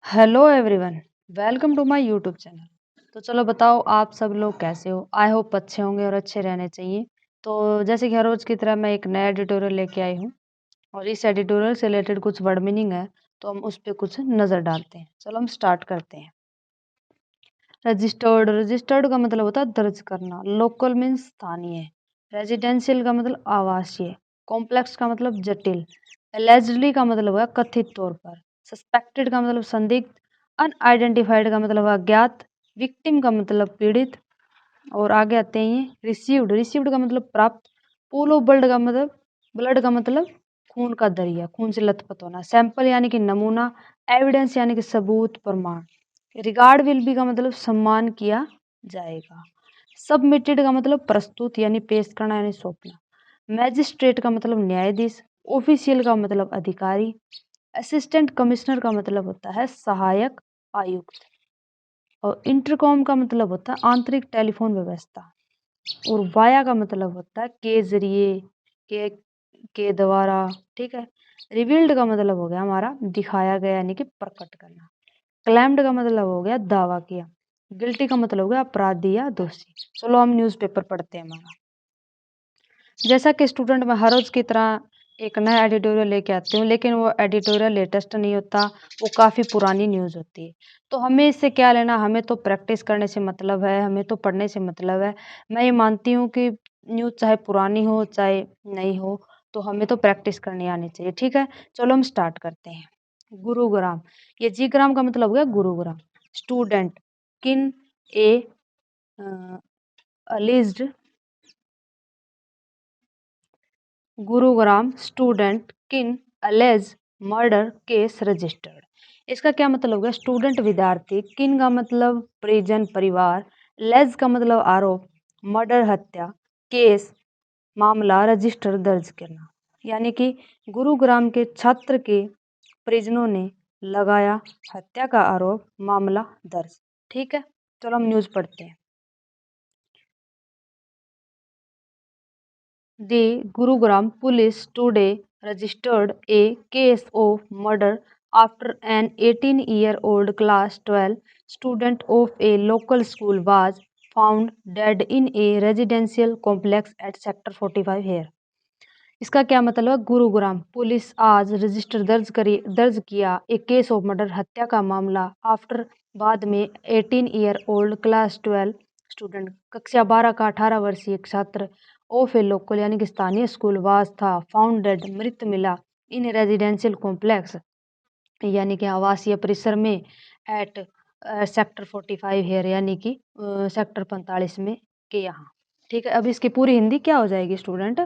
Hello everyone. Welcome to my YouTube channel. तो चलो बताओ आप सब लोग कैसे हो। आई होप अच्छे होंगे और अच्छे रहने चाहिए। तो जैसे कि हर रोज की तरह मैं एक नया एडिटोरियल लेके आई हूँ और इस एडिटोरियल से रिलेटेड कुछ वर्ड मीनिंग है, तो हम उस पर कुछ नज़र डालते हैं। चलो हम स्टार्ट करते हैं। रजिस्टर्ड, रजिस्टर्ड का मतलब होता है दर्ज करना। लोकल मीन्स स्थानीय। रेजिडेंशियल का मतलब आवासीय। कॉम्प्लेक्स का मतलब जटिल। एलिजिडली का मतलब हुआ कथित तौर पर। सस्पेक्टेड का मतलब संदिग्ध। अनआइडेंटिफाइड का मतलब अज्ञात। विक्टिम का मतलब पीड़ित। और आगे आते हैं ये रिसीव्ड, रिसीव्ड का मतलब प्राप्त। पूल ऑफ ब्लड का मतलब, ब्लड का मतलब खून का दरिया, खून से लथपथ होना। सैंपल यानी कि नमूना। एविडेंस यानी कि सबूत, प्रमाण। रिगार्ड विल बी का मतलब सम्मान किया जाएगा। सबमिटेड का मतलब प्रस्तुत यानी पेश करना यानी सौंपना। मैजिस्ट्रेट का मतलब न्यायाधीश। ऑफिशियल का मतलब अधिकारी। असिस्टेंट कमिश्नर का मतलब होता है सहायक आयुक्त। और इंटरकॉम का मतलब होता है आंतरिक टेलीफोन व्यवस्था। और वाया का मतलब होता है के जरिए, के द्वारा। ठीक है। रिवील्ड का मतलब हो गया हमारा दिखाया गया यानी कि प्रकट करना। क्लेम्ड का मतलब हो गया दावा किया। गिल्टी का मतलब हो गया अपराधी या दोषी। चलो हम न्यूज़पेपर पढ़ते हैं हमारा। जैसा कि स्टूडेंट मैं हर रोज की तरह एक नया एडिटोरियल लेके आती हूँ, लेकिन वो एडिटोरियल लेटेस्ट नहीं होता, वो काफ़ी पुरानी न्यूज़ होती है। तो हमें इससे क्या लेना, हमें तो प्रैक्टिस करने से मतलब है, हमें तो पढ़ने से मतलब है। मैं ये मानती हूँ कि न्यूज़ चाहे पुरानी हो चाहे नहीं हो, तो हमें तो प्रैक्टिस करनी आनी चाहिए। ठीक है, चलो हम स्टार्ट करते हैं। गुरुग्राम, ये जी ग्राम का मतलब हो गया गुरुग्राम। स्टूडेंट, किन ए अलिज्ड गुरुग्राम स्टूडेंट किन अलेज मर्डर केस रजिस्टर्ड। इसका क्या मतलब हो गया, स्टूडेंट विद्यार्थी, किन का मतलब परिजन परिवार, लेज का मतलब आरोप, मर्डर हत्या, केस मामला, रजिस्टर दर्ज करना। यानी कि गुरुग्राम के छात्र के परिजनों ने लगाया हत्या का आरोप, मामला दर्ज। ठीक है, चलो हम न्यूज़ पढ़ते हैं। The Gurugram police today registered a case of murder after an 18-year-old class 12 student of a local school was found dead in a residential complex at Sector 45 here. इसका क्या मतलब है, गुरुग्राम पुलिस आज रजिस्टर दर्ज किया एक केस ऑफ मर्डर हत्या का मामला आफ्टर बाद में 18 ईयर ओल्ड क्लास 12 स्टूडेंट कक्षा 12 का 18 वर्षीय छात्र ऑफ ए लोकल यानी कि स्थानीय स्कूल वास था फाउंड डेड मृत मिला इन रेजिडेंशियल कॉम्प्लेक्स यानी कि आवासीय परिसर में एट सेक्टर 45 हेयर यानी कि सेक्टर 45 में के यहाँ। ठीक है, अब इसकी पूरी हिंदी क्या हो जाएगी स्टूडेंट।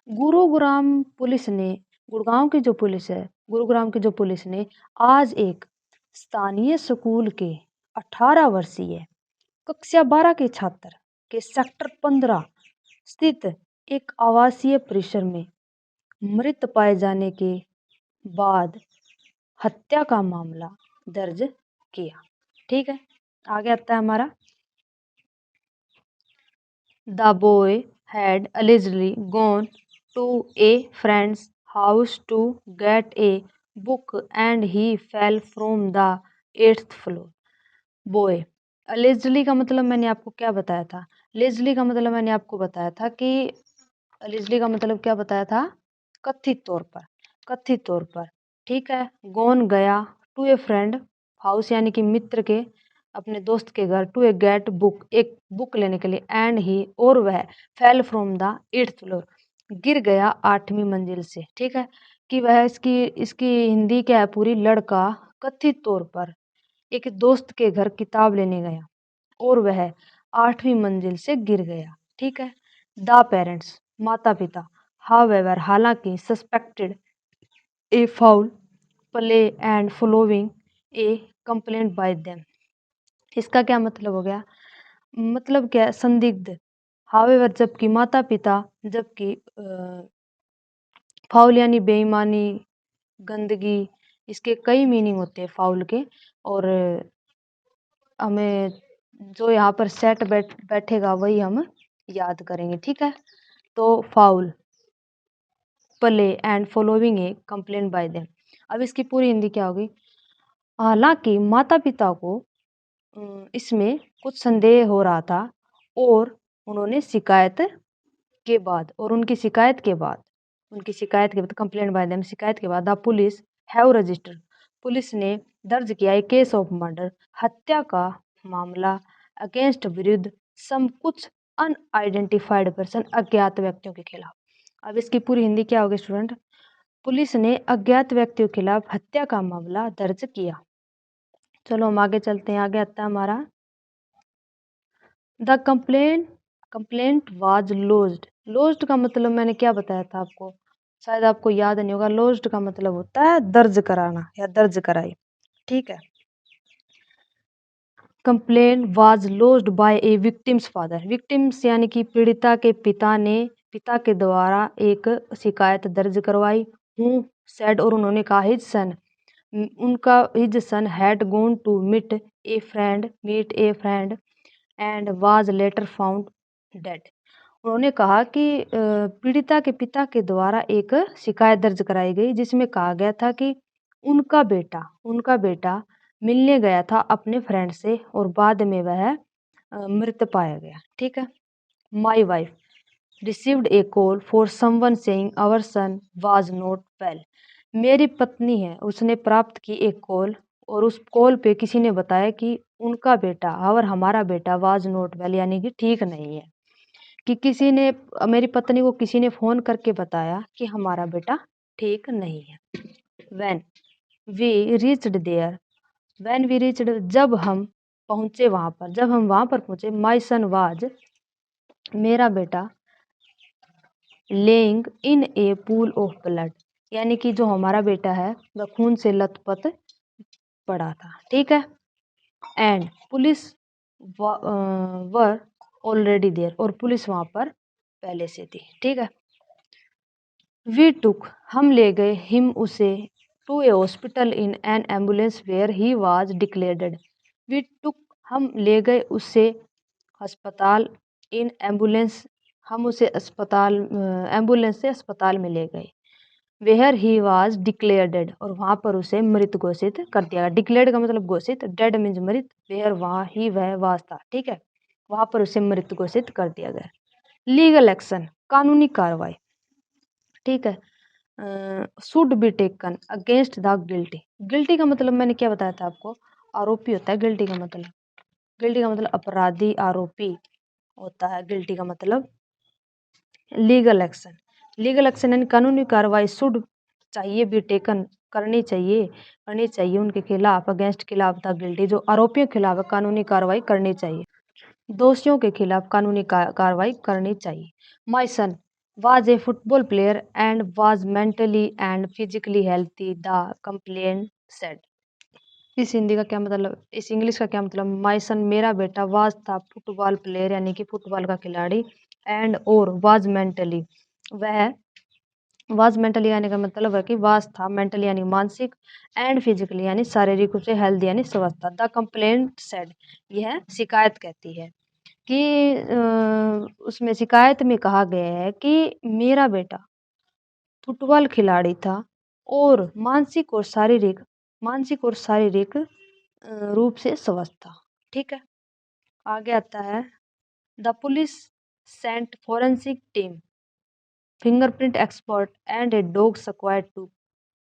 गुरुग्राम पुलिस ने, गुड़गांव की जो पुलिस है, गुरुग्राम की जो पुलिस ने आज एक स्थानीय स्कूल के 18 वर्षीय कक्षा 12 के छात्र के सेक्टर 15 स्थित एक आवासीय परिसर में मृत पाए जाने के बाद हत्या का मामला दर्ज किया। ठीक है, आगे आता है हमारा। The boy had allegedly gone to a friend's house to get a book and he fell from the 8th floor. Boy, allegedly का मतलब मैंने आपको क्या बताया था, allegedly का मतलब मैंने आपको बताया था कि allegedly का मतलब क्या बताया था, कथित तौर पर, कथित तौर पर। ठीक है, गॉन गया, टू ए फ्रेंड हाउस यानी कि मित्र के, अपने दोस्त के घर, टू ए गेट बुक एक बुक लेने के लिए, एंड ही और वह fell from the 8th floor गिर गया 8वीं मंजिल से। ठीक है, कि वह इसकी इसकी हिंदी क्या है पूरी, लड़का कथित तौर पर एक दोस्त के घर किताब लेने गया और वह 8वीं मंजिल से गिर गया। ठीक है, द पेरेंट्स माता पिता, हाउएवर हालांकि, suspected A foul play and following A complaint bye them. इसका क्या मतलब हो गया, मतलब क्या, संदिग्ध, हाउएवर जबकि, माता पिता जबकि, फाउल यानी बेईमानी, गंदगी, इसके कई मीनिंग होते हैं फाउल के। और हमें जो यहाँ पर सेट बैठेगा वही हम याद करेंगे। ठीक है, तो foul play and following A complaint bye them. अब इसकी पूरी हिंदी क्या होगी, हालांकि माता पिता को इसमें कुछ संदेह हो रहा था और उन्होंने शिकायत के बाद और उनकी शिकायत के बाद कंप्लेंट बाय देम शिकायत के बाद the police have registered police ने दर्ज किया है केस ऑफ मर्डर हत्या का मामला अगेंस्ट विरुद्ध सम कुछ अनआइडेंटिफाइड पर्सन अज्ञात व्यक्तियों के खिलाफ। अब इसकी पूरी हिंदी क्या होगी स्टूडेंट? पुलिस ने अज्ञात व्यक्तियों के खिलाफ हत्या का मामला दर्ज किया। चलो हम आगे चलते हैं। आगे आता है हमारा the complaint was lodged. Lodged का मतलब मैंने क्या बताया था आपको, शायद आपको याद नहीं होगा। लॉज्ड का मतलब होता है दर्ज कराना या दर्ज कराई, ठीक है। Complaint was lodged by a victim's father. Victim's यानी कि पीड़िता के पिता के द्वारा एक शिकायत दर्ज करवाई। हूँ सेड और उन्होंने कहा his son had gone to meet a friend and was later found dead. उन्होंने कहा कि पीड़िता के पिता के द्वारा एक शिकायत दर्ज कराई गई जिसमें कहा गया था कि उनका बेटा मिलने गया था अपने फ्रेंड से और बाद में वह मृत पाया गया, ठीक है। My wife received a call for someone saying our son was not well. मेरी पत्नी है उसने प्राप्त की एक कॉल और उस कॉल पे किसी ने बताया कि उनका बेटा और हमारा बेटा वाज नॉट वेल यानी कि ठीक नहीं है। कि किसी ने मेरी पत्नी को किसी ने फोन करके बताया कि हमारा बेटा ठीक नहीं है। When we reached there when we reached जब हम वहां पर पहुंचे माय सन वाज मेरा बेटा laying in A pool of blood यानी कि जो हमारा बेटा है वह खून से लथपथ पड़ा था, ठीक है। And police were already there और पुलिस वहां पर पहले से थी, ठीक है। वी टुक हम ले गए हिम उसे to a hospital in an ambulance where he was declared. We took हम ले गए उसे अस्पताल इन एम्बुलेंस हम उसे एम्बुलेंस से अस्पताल में ले गए। वेयर ही वाज डिक्लेयर्ड और वहां पर उसे मृत घोषित कर दिया गया। डिक्लेयर्ड का मतलब घोषित, डेड मीन्स मृत, वेयर वह वाज था, ठीक है। वहां पर उसे मृत घोषित कर दिया गया। लीगल एक्शन कानूनी कार्रवाई, ठीक है। Should be taken against the guilty. Guilty का मतलब मैंने क्या बताया था आपको, आरोपी होता है गिल्टी का मतलब। गिल्टी का मतलब अपराधी आरोपी होता है गिल्टी का मतलब। लीगल एक्शन यानी कानूनी कार्रवाई शुड चाहिए बी टेकन करनी चाहिए उनके खिलाफ अगेंस्ट खिलाफ था गिल्टी जो आरोपियों के खिलाफ कानूनी कार्रवाई करनी चाहिए, दोषियों के खिलाफ कानूनी कार्रवाई करनी चाहिए। My son was a football player and was mentally and physically healthy the complaint said. इस हिंदी का क्या मतलब, इस इंग्लिश का क्या मतलब, माय सन मेरा बेटा वाज था फुटबॉल प्लेयर यानी कि फुटबॉल का खिलाड़ी एंड और वाज मेंटली वह वाज मेंटली यानी का मतलब है कि वाज था मेंटली यानी मानसिक एंड फिजिकली यानी शारीरिक रूप से हेल्दी यानी स्वस्थ था। द कंप्लेंट सेड यह शिकायत कहती है कि उसमें शिकायत में कहा गया है कि मेरा बेटा फुटबॉल खिलाड़ी था और मानसिक और शारीरिक रूप से स्वस्थ था, ठीक है। आगे आता है the police sent forensic team fingerprint expert and a dog squad to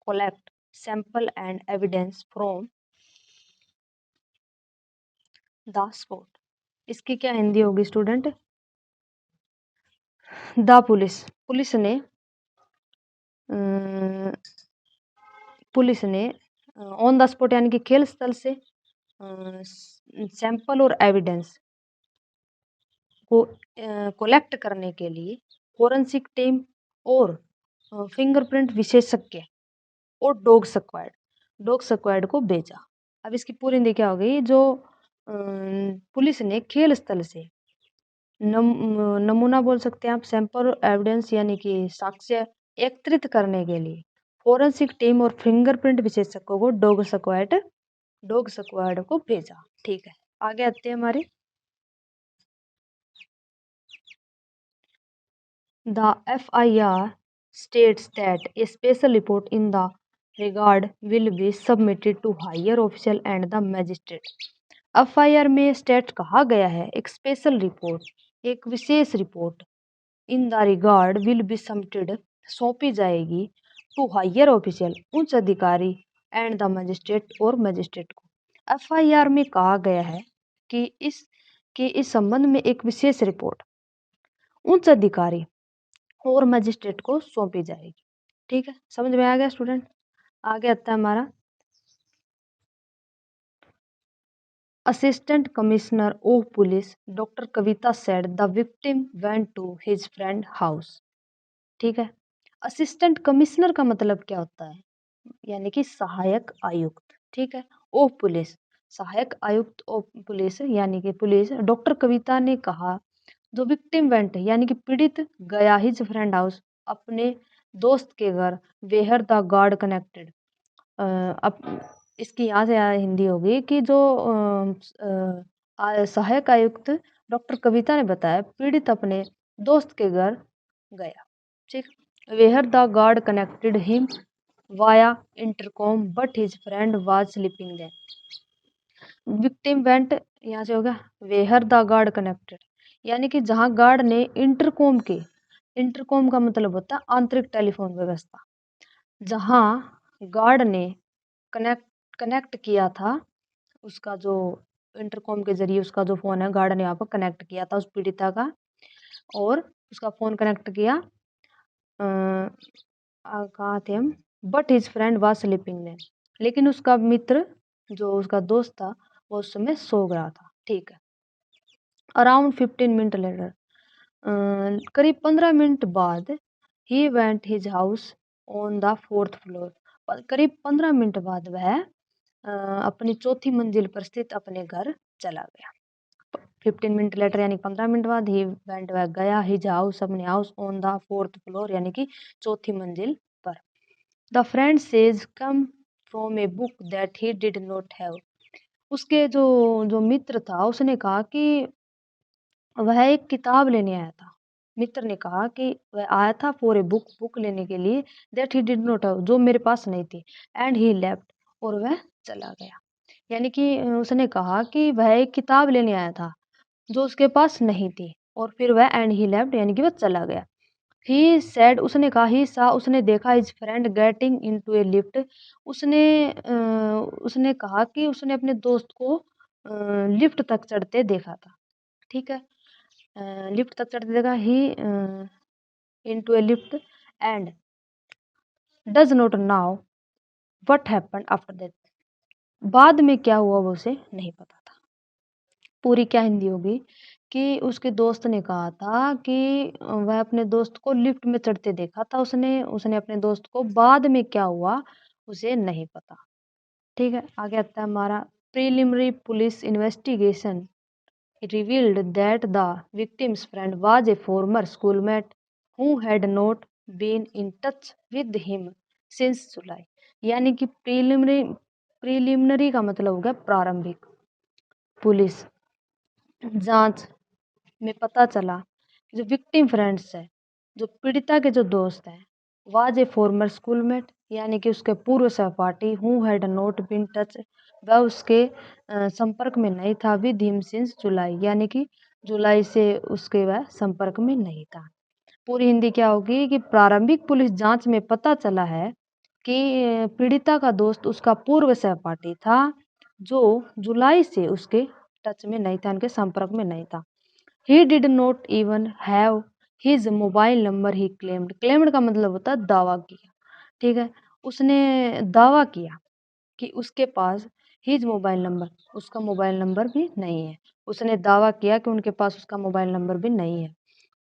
collect sample and evidence from the spot। इसकी क्या हिंदी होगी स्टूडेंट? द पुलिस ने ऑन द स्पॉट यानी कि खेल स्थल से सैंपल और एविडेंस को कलेक्ट करने के लिए फोरेंसिक टीम और फिंगरप्रिंट विशेषज्ञ और डॉग स्क्वाड को भेजा। अब इसकी पूरी हिंदी क्या हो गई, जो पुलिस ने खेल स्थल से नमूना बोल सकते हैं आप, सैंपल और एविडेंस यानी कि साक्ष्य एकत्रित करने के लिए फोरेंसिक टीम और फिंगरप्रिंट विशेषज्ञों को डॉग स्क्वाड को भेजा, ठीक है। आगे आते हैं हमारे the FIR states that a special report in the regard will be submitted to higher official and the magistrate। FIR में स्टेट कहा गया है एक स्पेशल रिपोर्ट, एक विशेष रिपोर्ट in the regard will be submitted सौंपी जाएगी टू हायर ऑफिशियल उच्च अधिकारी एंड द मजिस्ट्रेट और मजिस्ट्रेट को। एफआईआर में कहा गया है कि इस संबंध में एक विशेष रिपोर्ट उच्च अधिकारी और मजिस्ट्रेट को सौंपी जाएगी। ठीक है, समझ में आ गया स्टूडेंट। आगे आता है हमारा assistant commissioner of police doctor Kavita said the victim went to his friend house. ठीक है, असिस्टेंट कमिश्नर का मतलब क्या होता है, यानी कि सहायक आयुक्त। ठीक है, ऑफ पुलिस, सहायक आयुक्त ऑफ पुलिस यानी कि पुलिस। डॉक्टर कविता ने कहा जो विक्टिम वेंट यानी कि पीड़ित गया हिज फ्रेंड हाउस अपने दोस्त के घर, वेयर द गार्ड कनेक्टेड। इसकी यहाँ से हिंदी होगी कि जो सहायक आयुक्त डॉक्टर कविता ने बताया पीड़ित अपने दोस्त के घर गया। ठीक, where the guard connected him via intercom but his friend was sleeping there. Victim went यहाँ से होगा वेयर द गार्ड कनेक्टेड, यानी कि जहाँ गार्ड ने इंटरकॉम का मतलब होता है आंतरिक टेलीफोन व्यवस्था, जहाँ गार्ड ने कनेक्ट किया था उसका जो इंटरकॉम के जरिए उसका जो फोन है गार्ड ने यहाँ पर कनेक्ट किया था उस पीड़िता का, और उसका फोन कनेक्ट किया कहाँ थे हम, but his friend was sleeping there, लेकिन उसका मित्र जो उसका दोस्त था वो उस समय सो रहा था। ठीक है, अराउंड 15 मिनट लेटर, करीब 15 मिनट बाद he went his house on the 4th floor, करीब 15 मिनट बाद वह अपनी चौथी मंजिल पर स्थित अपने घर चला गया। 15 मिनट लेटर यानी 15 मिनट बाद ही वेंट वह गया हिज हाउस अपने house on the 4th floor यानी कि चौथी मंजिल पर। The friend says come from a book that he did not have. उसके जो मित्र था उसने कहा कि वह एक किताब लेने आया था। मित्र ने कहा कि वह आया था फॉर ए बुक लेने के लिए that he did not have, जो मेरे पास नहीं थी, एंड ही लेफ्ट, और वह चला गया। यानी कि उसने कहा कि वह एक किताब लेने आया था जो उसके पास नहीं थी, और फिर वह एंड ही लेफ्ट यानी कि वह चला गया। ही सेड, उसने कहा, ही सा, उसने देखा his friend getting into a lift. उसने कहा कि उसने अपने दोस्त को लिफ्ट तक चढ़ते देखा था। ठीक है, लिफ्ट तक चढ़ते देखा, he into a lift and does not know what happened after that. बाद में क्या हुआ वो उसे नहीं पता था। पूरी क्या हिंदी होगी कि उसके दोस्त ने कहा था कि वह अपने दोस्त को लिफ्ट में चढ़ते देखा था उसने अपने दोस्त को, बाद में क्या हुआ उसे नहीं पता। ठीक है, आगे आता है हमारा preliminary police investigation revealed that the victim's friend was a former schoolmate who had not been in touch with him since July। यानी कि प्रीलिमिनरी का मतलब हो गया प्रारंभिक। पुलिस जांच में पता चला कि जो विक्टिम फ्रेंड्स है, जो पीड़िता के जो दोस्त हैं, वाज ए फॉर्मर स्कूलमेट यानी कि उसके पूर्व सहपाठी, who had not been touch, वह उसके संपर्क में नहीं था, विद हिम सिंस जुलाई यानी कि जुलाई से उसके वह संपर्क में नहीं था। पूरी हिंदी क्या होगी कि प्रारंभिक पुलिस जांच में पता चला है कि पीड़िता का दोस्त उसका पूर्व सहपाठी था जो जुलाई से उसके टच में नहीं था, उनके संपर्क में नहीं था। He did not even have his mobile number he claimed. Claimed का मतलब होता है दावा किया। ठीक है, उसने दावा किया कि उसके पास हिज मोबाइल नंबर, उसका मोबाइल नंबर भी नहीं है। उसने दावा किया कि उनके पास उसका मोबाइल नंबर भी नहीं है।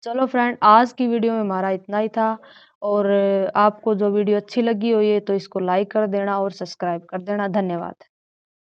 चलो फ्रेंड, आज की वीडियो में हमारा इतना ही था, और आपको जो वीडियो अच्छी लगी हो ये तो इसको लाइक कर देना और सब्सक्राइब कर देना। धन्यवाद।